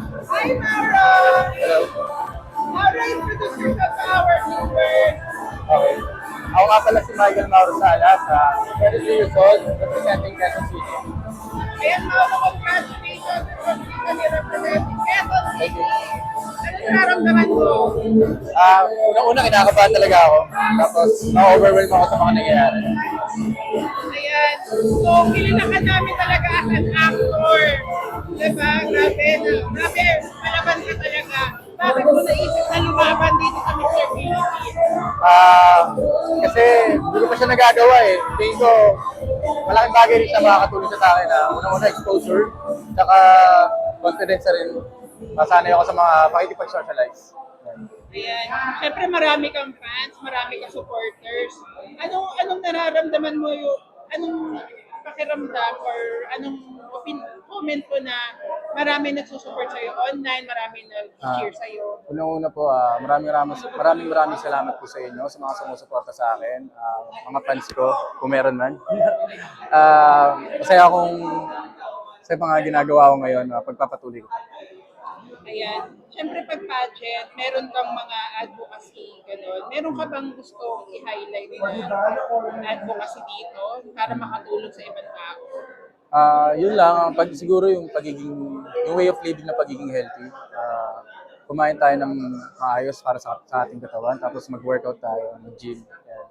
Hi, Mauro! Hello. Mauro, introduce yourself to our viewers. Okay. Ako nga pala si Michael Mauro Salas, 23 years old, representing Quezon City. Ayan, Mauro, congratulations sa pagkita ni Representative Quezon Thank City. you. Ano nararamdaman mo? Unang-una, kinakabahan talaga ako. Tapos, na-overwhelm ako sa mga nangyayari. Ayan. So, kilala ka namin talaga as an actor. Diba? Grabe, grabe, palaban ka talaga. Bakit mo naisip na lumaban dito sa Mr. Philippines? Kasi, hindi ko pa siya nagagawa eh. Tingin ko, malaking bagay rin siya makakatulong siya sa akin na unang-una exposure, tsaka confidence na rin. Masanay ako sa mga pakikipag-socialize. Ayan. Siyempre marami kang fans, marami kang supporters. Anong nararamdaman mo yung anong pakiramdam or anong comment ko na marami nagsusupport sa'yo online, marami nag-cheer sa'yo. Unang-una po, maraming salamat po sa inyo, sa mga sumusuporta sa akin, mga fans ko, kung meron man. Masaya akong sa mga ginagawa ko ngayon, pagpapatuloy ko. Ayan. Siyempre pag pageant, meron kang mga advocacy, gano'n. Meron ka bang gustong i-highlight na advocacy dito para makatulong sa ibang tao? Yun lang, siguro yung way of living na pagiging healthy. Kumain tayo ng maayos para sa ating katawan, tapos mag-workout tayo, mag-gym. Yan.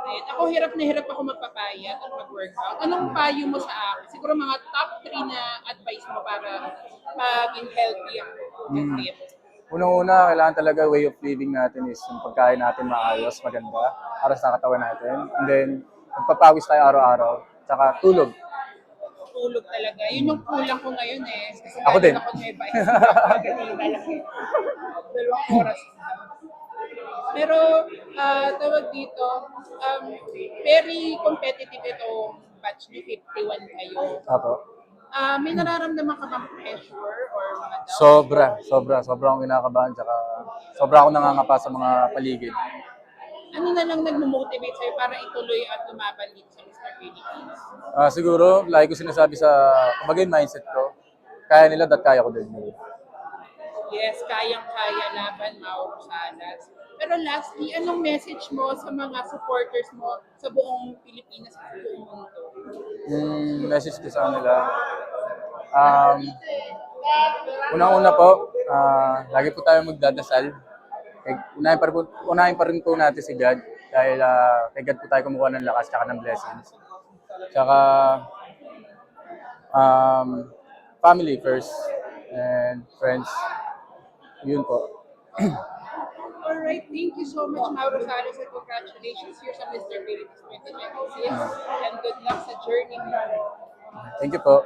Ayun. Ako hirap na hirap ako magpapayat at mag-workout. Anong payo mo sa akin? Siguro mga top 3 na advice mo para maging healthy ako and fit. Unang-una, kailangan talaga way of living natin is yung pagkain natin maayos, maganda, para sa katawan natin. And then, magpapawis tayo araw-araw. Tsaka tulog. Tulog talaga. Yun yung kulang ko ngayon eh. Kasi Ako din. galing ako Nueva Ecija. Kanina lang. 2 oras. Pero tawag dito, very competitive itong batch ni 51 kayo. Apo. May nararamdaman ka bang pressure or mga doubt? Sobra akong kinakabahan, tsaka sobra akong nangangapa sa mga paligid. Ano na lang nagmo-motivate sa'yo para ituloy at lumaban dito sa Mr. Philippines? Siguro, lagi ko sinasabi kumbaga yung mindset ko, kaya nila, kaya ko din. Yes, kayang-kaya laban, Mauro Salas. Pero lastly, anong message mo sa mga supporters mo sa buong Pilipinas at sa buong mundo? Yung message ko sa kanila, um, unang-una po, lagi po tayo magdadasal. Unahin pa rin po natin si God, dahil kay God po tayo kumukuha ng lakas at ng blessings. Tsaka, family first, and friends. Yun po. Alright, thank you so much, Mauro Salas, and congratulations here sa Mr. Philippines 2026. And good luck sa journey mo. Thank you po.